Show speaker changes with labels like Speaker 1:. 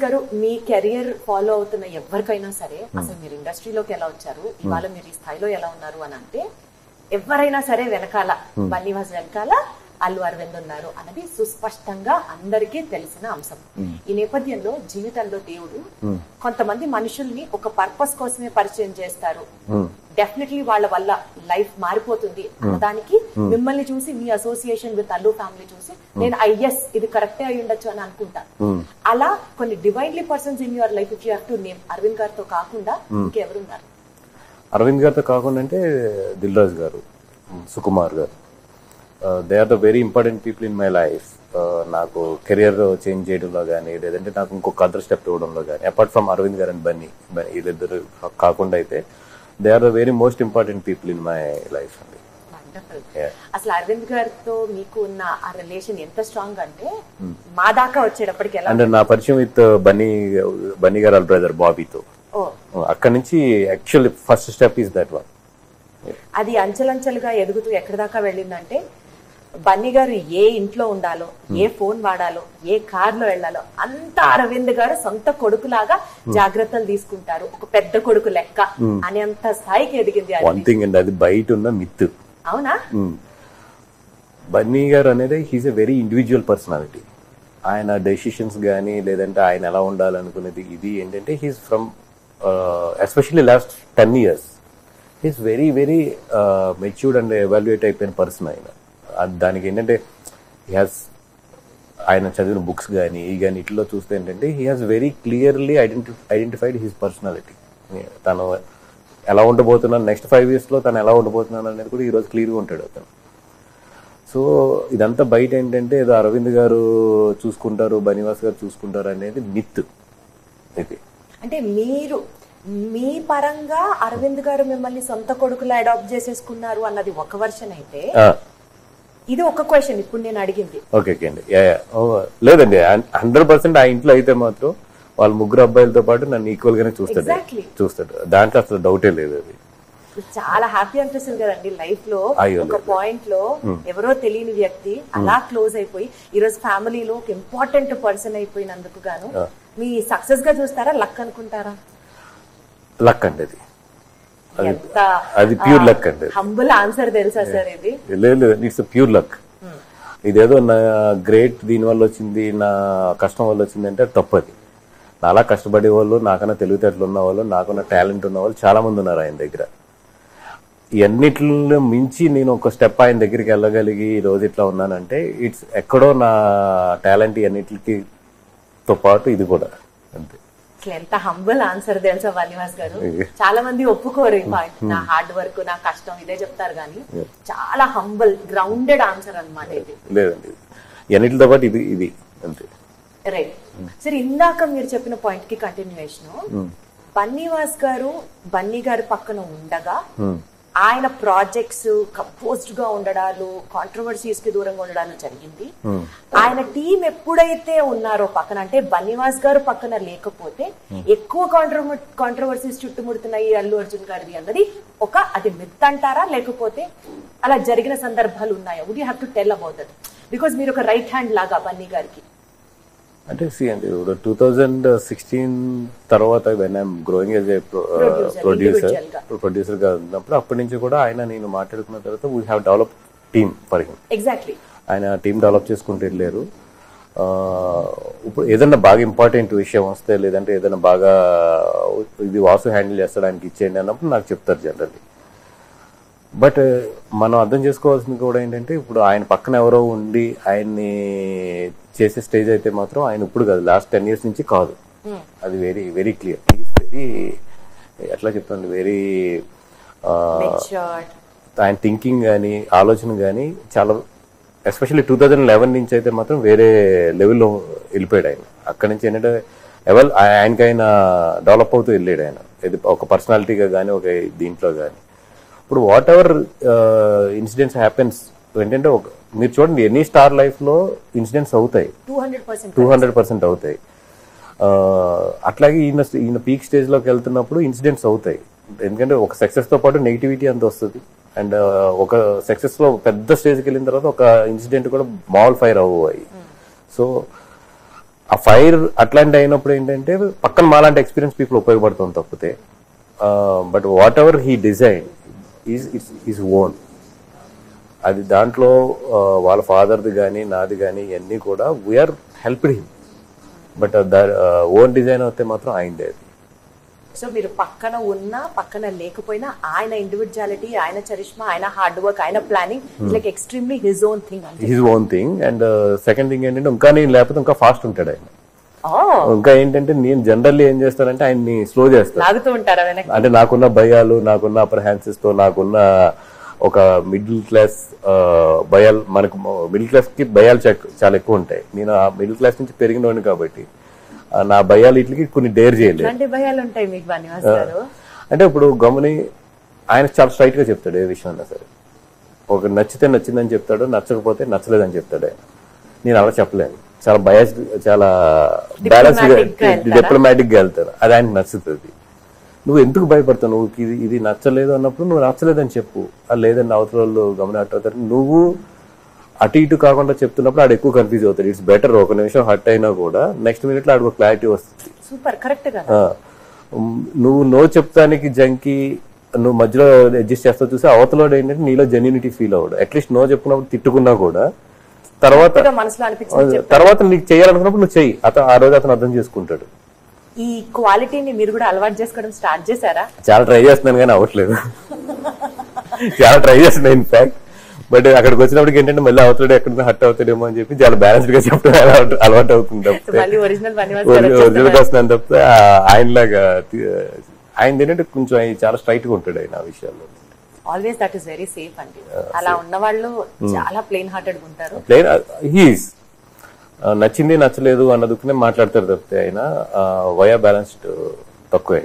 Speaker 1: గారు మీ career follow అవుతున్న ఎవరికైనా సరే అసలు మీరు ఇండస్ట్రీలోకి ఎలా వచ్చారు, ఇవాళ మీరు ఈ స్థాయిలో ఎలా ఉన్నారు అని అంటే ఎవరైనా సరే వెనకాల బన్నీవాస్ వెనకాల అల్లు అరవింద్ ఉన్నారు అన్నది సుస్పష్టంగా అందరికీ తెలిసిన అంశం. ఈ నేపథ్యంలో జీవితంలో దేవుడు కొంతమంది మనుషుల్ని ఒక పర్పస్ కోసమే పరిచయం చేస్తారు. డెఫినెట్లీ వాళ్ళ వల్ల లైఫ్ మారిపోతుంది అన్నదానికి మిమ్మల్ని చూసి మీ అసోసియేషన్ విత్ అల్లు ఫ్యామిలీ చూసి నేను ఐఎస్ ఇది కరెక్టే అయి ఉండొచ్చు అని అనుకుంటా. అలా కొన్ని divinely persons in your life if you have to name Aravind గారితో కాకుండా ఇంకెవరున్నారు?
Speaker 2: అరవింద్ గారితో కాకుండా అంటే దిల్ రాజు గారు, సుకుమార్ గారు, they are the very important people in my life. నాకు కెరియర్ చేంజ్ చేయడంలో కానీ లేదంటే నాకు ఇంకొక అదర్ స్టెప్ ఇవ్వడంలో కానీ అపార్ట్ ఫ్రమ్ అరవింద్ గారు అండ్ బన్నీ వీళ్ళిద్దరు కాకుండా అయితే they are the very most important people in my life అండి.
Speaker 1: అసలు అరవింద్ గారితో మీకు ఉన్న ఆ రిలేషన్ ఎంత స్ట్రాంగ్ అంటే మా దాకా వచ్చేటప్పటికి ఎలా
Speaker 2: అంటే నా పరిచయం విత్ బన్నీ గారు బ్రదర్ బాబీతో అక్కడ నుంచి actually first step is that one.
Speaker 1: అది అంచెలంచెలుగా ఎదుగుతూ ఎక్కడి దాకా వెళ్ళిందంటే బన్నీ గారు ఏ ఇంట్లో ఉండాలో, ఏ ఫోన్ వాడాలో, ఏ కార్ లో వెళ్లాలో అంతా అరవింద్ గారు సొంత కొడుకులాగా జాగ్రత్తలు తీసుకుంటారు, ఒక పెద్ద కొడుకు లెక్క అనేంత స్థాయికి ఎదిగింది.
Speaker 2: అది బయట ఉన్న మిత్.
Speaker 1: అవునా?
Speaker 2: బన్నీ గారు అనేది he's a very individual personality. ఆయన డెసిషన్స్ గానీ లేదంటే ఆయన ఎలా ఉండాలనుకునేది ఇది ఏంటంటే he's from especially last 10 years he's very very matured and evaluate అయిపోయిన పర్సన్ ఆయన. దానికి ఏంటంటే ఆయన చదివిన బుక్స్ కానీ ఈ కానీ ఇట్లో చూస్తే ఏంటంటే he has very clearly identified his personality. తను ఎలా ఉండబోతున్నాను నెక్స్ట్ 5 years లో తను ఎలా ఉండబోతున్నాను అనేది కూడా ఈరోజు క్లియర్గా ఉంటాడు అతను. సో ఇదంతా బయట ఏంటంటే ఏదో అరవింద్ గారు చూసుకుంటారు, బన్నీవాస్ గారు చూసుకుంటారు అనేది మిత్. ఇది
Speaker 1: అంటే మీరు మీ పరంగా అరవింద్ గారు మిమ్మల్ని సొంత కొడుకులా అడాప్ట్ చేసేసుకున్నారు అన్నది ఒక వర్షన్ అయితే ఇది ఒక క్వశ్చన్ ఇప్పుడు నేను అడిగింది.
Speaker 2: ఓకే అండి, లేదండి 100% ఆ ఇంట్లో అయితే మాత్రం వాళ్ళ ముగ్గురు అబ్బాయిలతో పాటు నన్ను ఈక్వల్ గానే చూస్తాడు. దాంట్లో అసలు డౌటే లేదు. అది
Speaker 1: చాలా హ్యాపీ అనిపిస్తుంది కదండి లైఫ్ లో. ఒక పాయింట్ లో ఎవరో తెలియని వ్యక్తి అలా క్లోజ్ అయిపోయి ఈ రోజు ఫ్యామిలీలో ఒక ఇంపార్టెంట్ పర్సన్ అయిపోయినందుకు గాను మీ సక్సెస్ గా చూస్తారా, లక్ అనుకుంటారా?
Speaker 2: లక్ అండి, అది ప్యూర్ లక్ అండి.
Speaker 1: హంబుల్ ఆన్సర్ తెలుసా సార్ ఇది?
Speaker 2: లేదు, ఇట్స్ ప్యూర్ లక్. ఇదేదో నా గ్రేట్ దీని వల్ల వచ్చింది, నా కష్టం వల్ల వచ్చింది అంటే తప్పది. నాలా కష్టపడే వాళ్ళు, నాకన్నా తెలివితేటలు ఉన్న వాళ్ళు, నాకున్న టాలెంట్ ఉన్న వాళ్ళు చాలా మంది ఉన్నారు ఆయన దగ్గర. ఇవన్నిటిలో మించి నేను ఒక స్టెప్ ఆయన దగ్గరికి వెళ్ళగలిగి ఈ రోజు ఇట్లా ఉన్నానంటే ఇట్స్ ఎక్కడో నా టాలెంట్ అన్నిటికి తో పాటు ఇది కూడా అంతే.
Speaker 1: ఎంత హంబుల్ ఆన్సర్ తెలుసా బన్నీవాస్ గారు? చాలా మంది ఒప్పుకోరు ఈ పాయింట్. నా హార్డ్ వర్క్, నా కష్టం ఇదే చెప్తారు కానీ చాలా హంబుల్ గ్రౌండెడ్ ఆన్సర్ అన్నమాట ఇది.
Speaker 2: లేదండి, అన్నిటితో పాటు ఇది ఇది అంతే.
Speaker 1: రైట్. సరే, ఇందాక మీరు చెప్పిన పాయింట్ కి కంటిన్యూయేషన్, బన్నీవాస్ గారు బన్నీ గారి పక్కన ఉండగా ఆయన ప్రాజెక్ట్స్ కంపోజ్డ్ గా ఉండడాలు, కాంట్రవర్సీస్ కి దూరంగా ఉండడాలు జరిగింది. ఆయన టీం ఎప్పుడైతే ఉన్నారో పక్కన, అంటే బన్నీవాస్ గారు పక్కన లేకపోతే ఎక్కువ కాంట్రవర్సీస్ చుట్టుముడుతున్నాయి అల్లు అర్జున్ గారిది అన్నది అది మిత్ అంటారా, లేకపోతే అలా జరిగిన సందర్భాలు ఉన్నాయా? Would you have to tell about that? Because మీరు ఒక రైట్ హ్యాండ్ లాగా బన్నీ గారికి.
Speaker 2: అంటే 2016 తర్వాత when I'm growing as a producer గా ఉన్నప్పుడు అప్పటి నుంచి కూడా ఆయన నేను మాట్లాడుకున్న తర్వాత we have develop team for him.
Speaker 1: Exactly.
Speaker 2: ఆయన టీమ్ డెవలప్ చేసుకుంటూ వెళ్ళారు. ఇప్పుడు ఏదైనా బాగా ఇంపార్టెంట్ విషయం వస్తే లేదంటే ఏదైనా బాగా ఇది వాసు హ్యాండిల్ చేస్తాడు ఆయనకి ఇచ్చేయండి అన్నప్పుడు నాకు చెప్తారు జనరల్లీ. బట్ మనం అర్థం చేసుకోవాల్సింది కూడా ఏంటంటే ఇప్పుడు ఆయన పక్కన ఎవరో ఉండి ఆయన్ని చేసే స్టేజ్ అయితే మాత్రం ఆయన ఇప్పుడు కాదు, లాస్ట్ 10 years నుంచి కాదు. అది వెరీ వెరీ క్లియర్. వెరీ ఎట్లా చెప్తాను, వెరీ ఆయన థింకింగ్ కానీ ఆలోచన కానీ చాలా, ఎస్పెషల్లీ 2011 నుంచి అయితే మాత్రం వేరే లెవెల్లో వెళ్ళిపోయాడు ఆయన. అక్కడి నుంచి ఏంటంటే ఆయనకైనా డెవలప్ అవుతూ వెళ్ళాడు ఆయన, ఒక పర్సనాలిటీగా కానీ ఒక దీంట్లో కానీ. ఇప్పుడు వాట్ ఎవర్ ఇన్సిడెంట్స్ హ్యాపెన్స్ ఏంటంటే మీరు చూడండి ఎనీ స్టార్ లైఫ్ లో ఇన్సిడెంట్స్ అవుతాయి, 200% అవుతాయి. అట్లాగే ఈయన పీక్ స్టేజ్ లోకి వెళ్తున్నప్పుడు ఇన్సిడెంట్స్ అవుతాయి. ఎందుకంటే ఒక సక్సెస్ తో పాటు నెగిటివిటీ అంత వస్తుంది. అండ్ ఒక సక్సెస్ లో పెద్ద స్టేజ్కి వెళ్ళిన తర్వాత ఒక ఇన్సిడెంట్ కూడా మాల్ ఫైర్ అవ్వాలి. సో ఆ ఫైర్ అట్లాంటి అయినప్పుడు ఏంటంటే పక్కన మాలాంటి ఎక్స్పీరియన్స్ పీపుల్ ఉపయోగపడుతుంది తప్పితే, but whatever he design is own. అది దాంట్లో వాళ్ళ ఫాదర్ది కానీ నాది కానీ ఇవన్నీ కూడా we are helped him, but own design అయితే మాత్రం ఆయనదే.
Speaker 1: సో మీరు పక్కన ఉన్నా పక్కన లేకపోయినా ఆయన ఇండివిజువాలిటీ, ఆయన చరిష్మా, ఆయన హార్డ్ వర్క్, ఆయన planning like extremely his own thing.
Speaker 2: His own thing. And second thing ఏంటంటే ఇంకా నేను లేకపోతే ఇంకా ఫాస్ట్ ఉంటాడు ఆయన. ఇంకా ఏంటంటే నేను జనరల్లీ ఏం చేస్తానంటే ఆయన్ని స్లో చేస్తాను,
Speaker 1: లాగుతూ ఉంటారా వెనక్కి?
Speaker 2: అంటే నాకున్న భయాలు, నాకున్న అప్రహాన్సెస్ తో, నాకున్న ఒక మిడిల్ క్లాస్ భయాలు, మనకు మిడిల్ క్లాస్ కి భయాలు చాలా ఎక్కువ ఉంటాయి. నేను ఆ మిడిల్ క్లాస్ నుంచి పెరిగినోడిని కాబట్టి నా భయాలు ఇట్లకి కొన్ని డేర్ చేయలేదు.
Speaker 1: ఎలాంటి భయాలు ఉంటాయి మీకు బన్నివాస్ గారు?
Speaker 2: అంటే ఇప్పుడు గమని ఆయన చాలా స్ట్రైట్ గా చెప్తాడు ఏ విషయం అన్నా సరే. ఒక నచ్చితే నచ్చిందని చెప్తాడు, నచ్చకపోతే నచ్చలేదని చెప్తాడు ఆయన. నేను అలా చెప్పలేను, చాలా బయాస్, చాలా బ్యాలెన్స్ గా డిప్లొమాటిక్ గా వెళ్తాను. అది ఆయనకు నచ్చుతుంది. నువ్వు ఎందుకు భయపడతావు? నువ్వు ఇది నచ్చలేదు అన్నప్పుడు నువ్వు నచ్చలేదని చెప్పు. అది లేదని అవతల వాళ్ళు గమనిస్తారు. నువ్వు అటు ఇటు కాకుండా చెప్తున్నప్పుడు ఆడు ఎక్కువ కన్ఫ్యూజ్ అవుతాడు. ఇట్స్ బెటర్ ఒక నిమిషం హర్ట్ అయినా కూడా నెక్స్ట్ మినిట్ లో ఆడికి క్లారిటీ వస్తుంది.
Speaker 1: సూపర్ కరెక్ట్ గా.
Speaker 2: నువ్వు నో చెప్తానికి జంకి నువ్వు మధ్యలో అడ్జస్ట్ చేస్తావు చూసి అవతల ఏంటంటే నీలో జెన్యూనిటీ ఫీల్ అవ్వడు. అట్లీస్ట్ నో చెప్పుకున్నప్పుడు తిట్టుకున్నా కూడా తర్వాత నీకు చేయాలనుకున్నప్పుడు నువ్వు చెయ్యి. ఆ రోజు అతను అర్థం చేసుకుంటాడు.
Speaker 1: ఈ క్వాలిటీని మీరు కూడా అలవాటు చేసుకోవడం స్టార్ట్ చేశారా?
Speaker 2: చాలా ట్రై చేస్తున్నాను కానీ అవ్వట్లేదు. చాలా ట్రై చేస్తున్నాను ఇన్ఫాక్ట్. బట్ అక్కడికి వచ్చినప్పటికి ఏంటంటే మళ్ళీ అవతల ఎక్కడ హర్ట్ అవుతాడేమో అని చెప్పి చాలా బ్యాలెన్స్డ్ గా చెప్పడం అలవాటు అవుతుంది తప్పితే ఒరిజినల్ వస్తున్నాను తప్పితే ఆయనలాగా ఆయన ఏంటంటే కొంచెం చాలా స్ట్రైట్ గా ఉంటాడు ఆయన ఆ విషయాల్లో.
Speaker 1: Always that is very safe అండి. అలా ఉన్న వాళ్ళు చాలా ప్లెయిన్ హార్టెడ్ ఉంటారు.
Speaker 2: హీస్ నచ్చింది నచ్చలేదు అన్నదుకునే మాట్లాడతారు తప్పితే ఆయన వయా బ్యాలెన్స్డ్ తక్కువే.